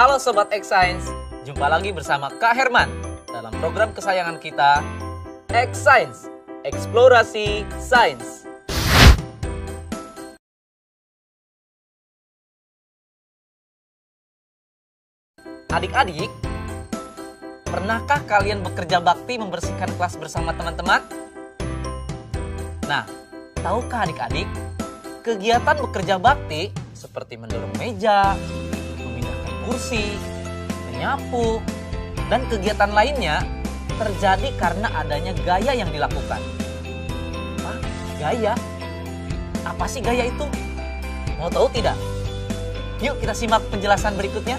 Halo Sobat X Science, jumpa lagi bersama Kak Herman dalam program kesayangan kita, X Science, Eksplorasi Sains. Adik-adik, pernahkah kalian bekerja bakti membersihkan kelas bersama teman-teman? Nah, tahukah adik-adik, kegiatan bekerja bakti seperti mendorong meja, memindahkan kursi, menyapu, dan kegiatan lainnya terjadi karena adanya gaya yang dilakukan. Hah? Gaya? Apa sih gaya itu? Mau tahu tidak? Yuk kita simak penjelasan berikutnya.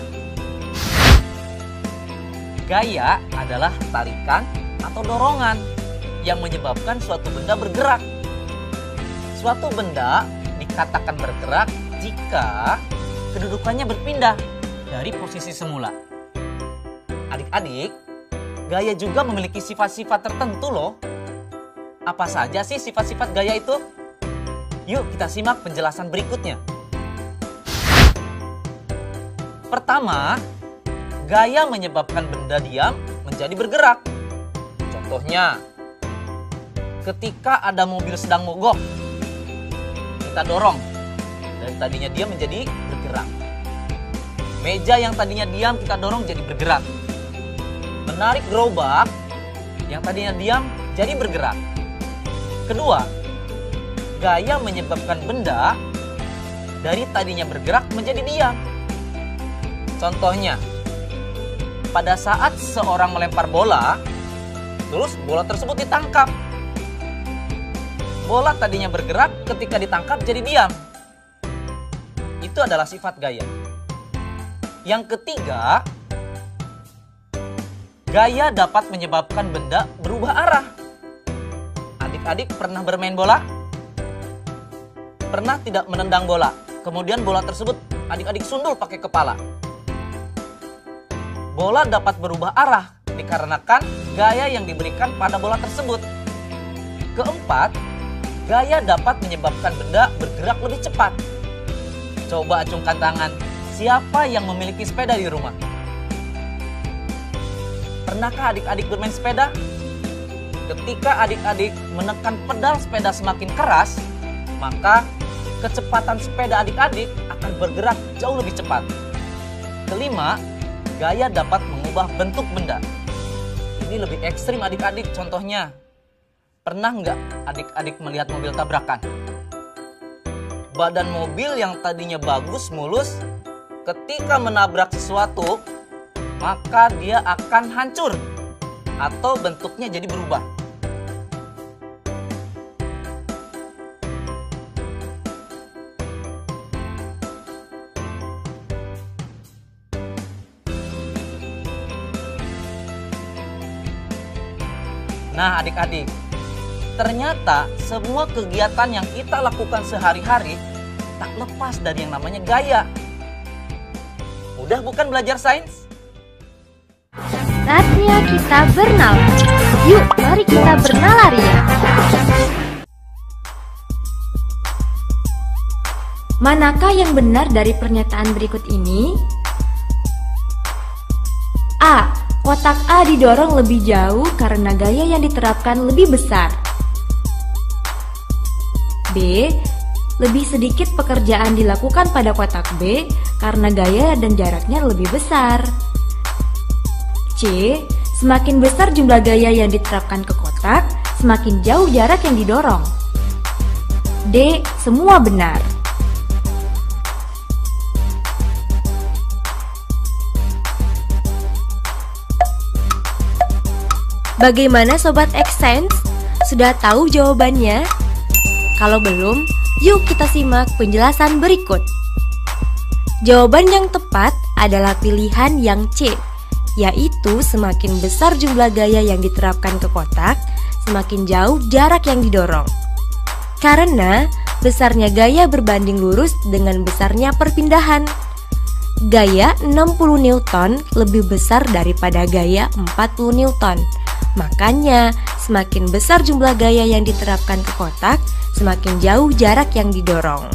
Gaya adalah tarikan atau dorongan yang menyebabkan suatu benda bergerak. Suatu benda dikatakan bergerak jika kedudukannya berpindah dari posisi semula. Adik-adik, gaya juga memiliki sifat-sifat tertentu loh. Apa saja sih sifat-sifat gaya itu? Yuk kita simak penjelasan berikutnya. Pertama, gaya menyebabkan benda diam menjadi bergerak. Contohnya, ketika ada mobil sedang mogok, kita dorong, dari tadinya diam menjadi bergerak. Meja yang tadinya diam kita dorong jadi bergerak. Menarik gerobak yang tadinya diam jadi bergerak. Kedua, gaya menyebabkan benda dari tadinya bergerak menjadi diam. Contohnya, pada saat seorang melempar bola, terus bola tersebut ditangkap. Bola tadinya bergerak, ketika ditangkap jadi diam. Itu adalah sifat gaya. Yang ketiga, gaya dapat menyebabkan benda berubah arah. Adik-adik pernah bermain bola? Pernah tidak menendang bola? Kemudian bola tersebut adik-adik sundul pakai kepala. Bola dapat berubah arah dikarenakan gaya yang diberikan pada bola tersebut. Keempat, gaya dapat menyebabkan benda bergerak lebih cepat. Coba acungkan tangan, siapa yang memiliki sepeda di rumah? Pernahkah adik-adik bermain sepeda? Ketika adik-adik menekan pedal sepeda semakin keras, maka kecepatan sepeda adik-adik akan bergerak jauh lebih cepat. Kelima, gaya dapat mengubah bentuk benda. Ini lebih ekstrim adik-adik, contohnya. Pernah nggak adik-adik melihat mobil tabrakan? Badan mobil yang tadinya bagus, mulus, ketika menabrak sesuatu, maka dia akan hancur atau bentuknya jadi berubah. Nah adik-adik, ternyata semua kegiatan yang kita lakukan sehari-hari tak lepas dari yang namanya gaya. Udah bukan belajar sains? Saatnya kita bernalar. Yuk, mari kita bernalar ya. Manakah yang benar dari pernyataan berikut ini? A. Kotak A didorong lebih jauh karena gaya yang diterapkan lebih besar. B. Lebih sedikit pekerjaan dilakukan pada kotak B karena gaya dan jaraknya lebih besar. C. Semakin besar jumlah gaya yang diterapkan ke kotak, semakin jauh jarak yang didorong. D. Semua benar. Bagaimana Sobat X Science? Sudah tahu jawabannya? Kalau belum, yuk kita simak penjelasan berikut. Jawaban yang tepat adalah pilihan yang C, yaitu semakin besar jumlah gaya yang diterapkan ke kotak, semakin jauh jarak yang didorong. Karena besarnya gaya berbanding lurus dengan besarnya perpindahan. Gaya 60 Newton lebih besar daripada gaya 40 Newton. Makanya, semakin besar jumlah gaya yang diterapkan ke kotak, semakin jauh jarak yang didorong.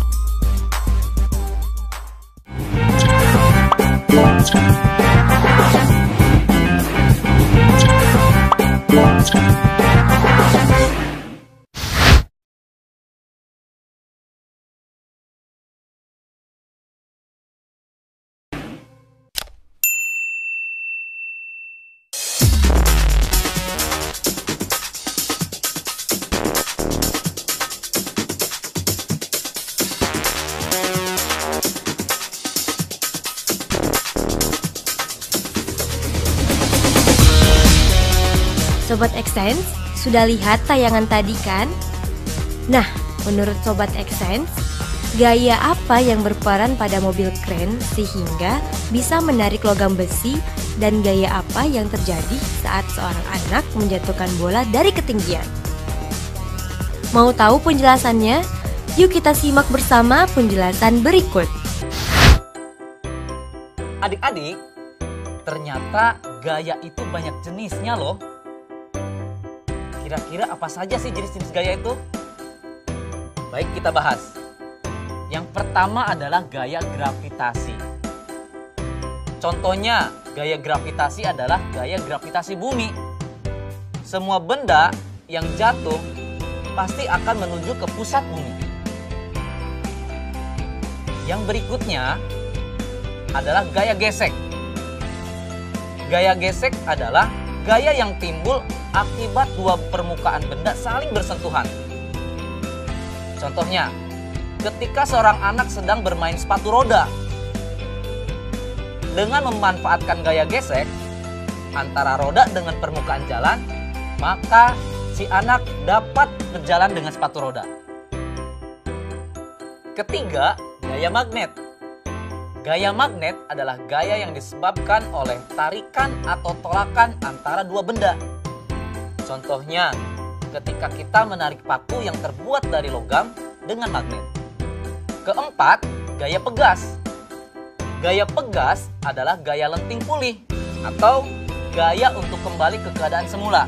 Sobat Xsense, sudah lihat tayangan tadi kan? Nah, menurut Sobat Xsense, gaya apa yang berperan pada mobil kren sehingga bisa menarik logam besi, dan gaya apa yang terjadi saat seorang anak menjatuhkan bola dari ketinggian? Mau tahu penjelasannya? Yuk kita simak bersama penjelasan berikut. Adik-adik, ternyata gaya itu banyak jenisnya loh. Kira-kira apa saja sih jenis-jenis gaya itu? Baik, kita bahas. Yang pertama adalah gaya gravitasi. Contohnya, gaya gravitasi adalah gaya gravitasi bumi. Semua benda yang jatuh pasti akan menuju ke pusat bumi. Yang berikutnya adalah gaya gesek. Gaya gesek adalah gaya yang timbul akibat dua permukaan benda saling bersentuhan. Contohnya, ketika seorang anak sedang bermain sepatu roda. Dengan memanfaatkan gaya gesek antara roda dengan permukaan jalan, maka si anak dapat berjalan dengan sepatu roda. Ketiga, gaya magnet. Gaya magnet adalah gaya yang disebabkan oleh tarikan atau tolakan antara dua benda. Contohnya, ketika kita menarik paku yang terbuat dari logam dengan magnet. Keempat, gaya pegas. Gaya pegas adalah gaya lenting pulih atau gaya untuk kembali ke keadaan semula.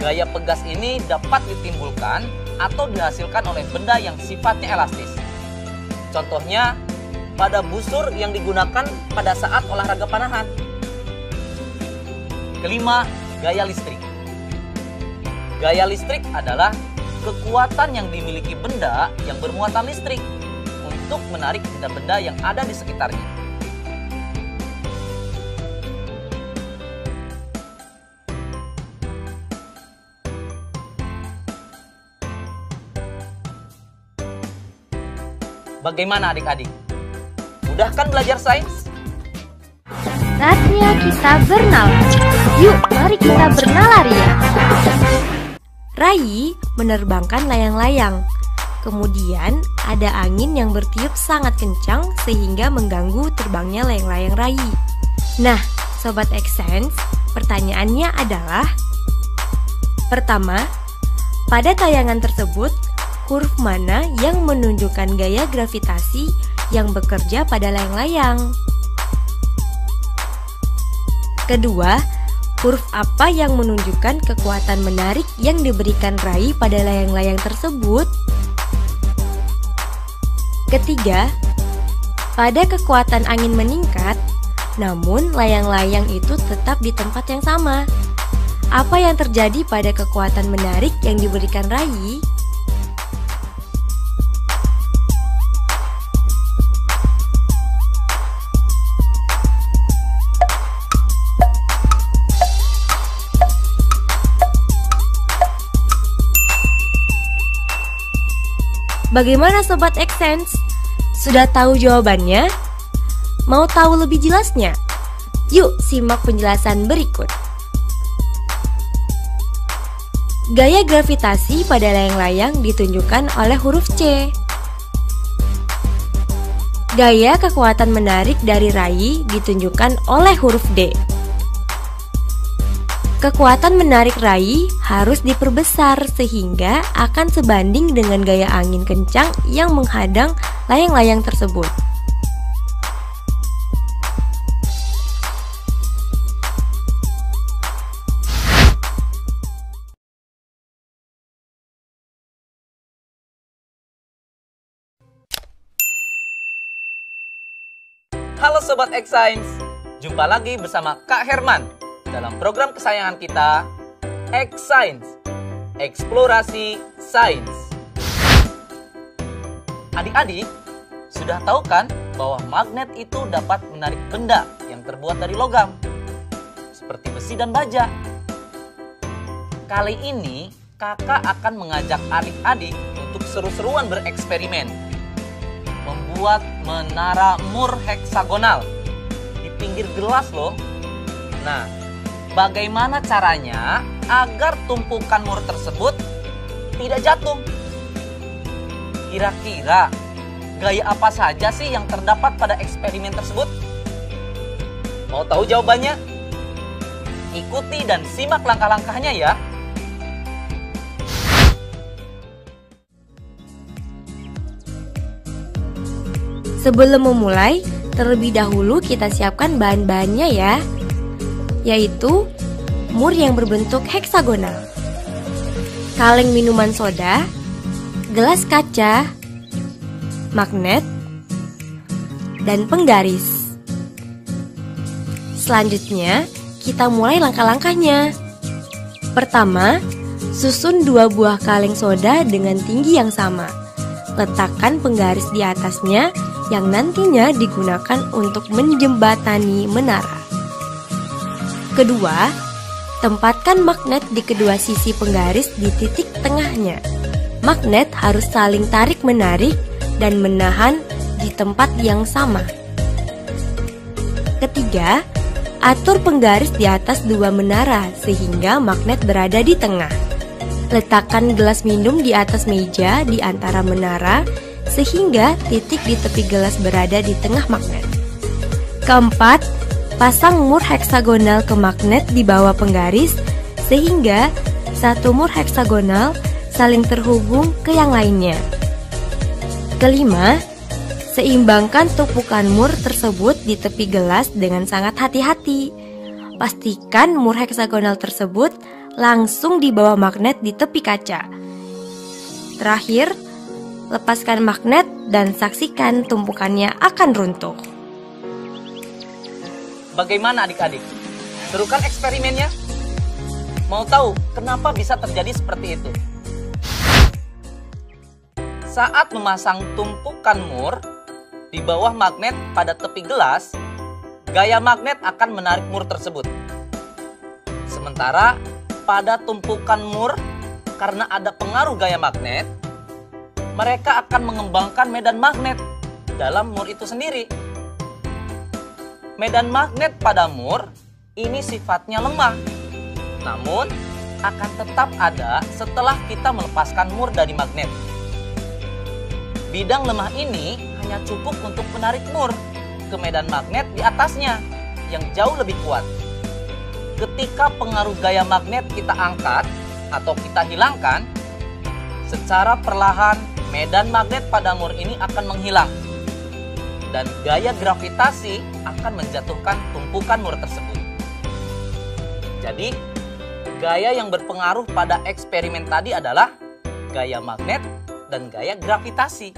Gaya pegas ini dapat ditimbulkan atau dihasilkan oleh benda yang sifatnya elastis. Contohnya, pada busur yang digunakan pada saat olahraga panahan. Kelima, gaya listrik. Gaya listrik adalah kekuatan yang dimiliki benda yang bermuatan listrik untuk menarik benda-benda yang ada di sekitarnya. Bagaimana adik-adik? Mudah kan belajar sains? Saatnya kita bernalar. Yuk, mari kita bernalar ya. Rai menerbangkan layang-layang. Kemudian ada angin yang bertiup sangat kencang sehingga mengganggu terbangnya layang-layang Rai. Nah, Sobat Xsense, pertanyaannya adalah: pertama, pada tayangan tersebut, huruf mana yang menunjukkan gaya gravitasi yang bekerja pada layang-layang? Kedua, huruf apa yang menunjukkan kekuatan menarik yang diberikan Rai pada layang-layang tersebut? Ketiga, pada kekuatan angin meningkat, namun layang-layang itu tetap di tempat yang sama. Apa yang terjadi pada kekuatan menarik yang diberikan Rai? Bagaimana Sobat Xsense? Sudah tahu jawabannya? Mau tahu lebih jelasnya? Yuk simak penjelasan berikut. Gaya gravitasi pada layang-layang ditunjukkan oleh huruf C. Gaya kekuatan menarik dari Rai ditunjukkan oleh huruf D. Kekuatan menarik Rai harus diperbesar sehingga akan sebanding dengan gaya angin kencang yang menghadang layang-layang tersebut. Halo Sobat X Science, jumpa lagi bersama Kak Herman dalam program kesayangan kita, X Science, Eksplorasi Sains. Adik-adik, sudah tahu kan bahwa magnet itu dapat menarik benda yang terbuat dari logam, seperti besi dan baja. Kali ini, kakak akan mengajak adik-adik untuk seru-seruan bereksperimen. Membuat menara Moore heksagonal di pinggir gelas loh. Nah, bagaimana caranya agar tumpukan Moore tersebut tidak jatuh? Kira-kira gaya apa saja sih yang terdapat pada eksperimen tersebut? Mau tahu jawabannya? Ikuti dan simak langkah-langkahnya ya. Sebelum memulai, terlebih dahulu kita siapkan bahan-bahannya ya, yaitu Moore yang berbentuk heksagonal, kaleng minuman soda, gelas kaca, magnet, dan penggaris. Selanjutnya, kita mulai langkah-langkahnya. Pertama, susun 2 buah kaleng soda dengan tinggi yang sama. Letakkan penggaris di atasnya yang nantinya digunakan untuk menjembatani menara. Kedua, tempatkan magnet di kedua sisi penggaris di titik tengahnya. Magnet harus saling tarik-menarik dan menahan di tempat yang sama. Ketiga, atur penggaris di atas 2 menara sehingga magnet berada di tengah. Letakkan gelas minum di atas meja di antara menara sehingga titik di tepi gelas berada di tengah magnet. Keempat, pasang Moore heksagonal ke magnet di bawah penggaris sehingga satu Moore heksagonal saling terhubung ke yang lainnya. Kelima, seimbangkan tumpukan Moore tersebut di tepi gelas dengan sangat hati-hati. Pastikan Moore heksagonal tersebut langsung di bawah magnet di tepi kaca. Terakhir, lepaskan magnet dan saksikan tumpukannya akan runtuh. Bagaimana adik-adik? Seru kan eksperimennya? Mau tahu kenapa bisa terjadi seperti itu? Saat memasang tumpukan Moore di bawah magnet pada tepi gelas, gaya magnet akan menarik Moore tersebut. Sementara pada tumpukan Moore, karena ada pengaruh gaya magnet, mereka akan mengembangkan medan magnet dalam Moore itu sendiri. Medan magnet pada Moore ini sifatnya lemah, namun akan tetap ada setelah kita melepaskan Moore dari magnet. Bidang lemah ini hanya cukup untuk menarik Moore ke medan magnet di atasnya yang jauh lebih kuat. Ketika pengaruh gaya magnet kita angkat atau kita hilangkan, secara perlahan medan magnet pada Moore ini akan menghilang dan gaya gravitasi akan menjatuhkan tumpukan Moore tersebut. Jadi, gaya yang berpengaruh pada eksperimen tadi adalah gaya magnet dan gaya gravitasi.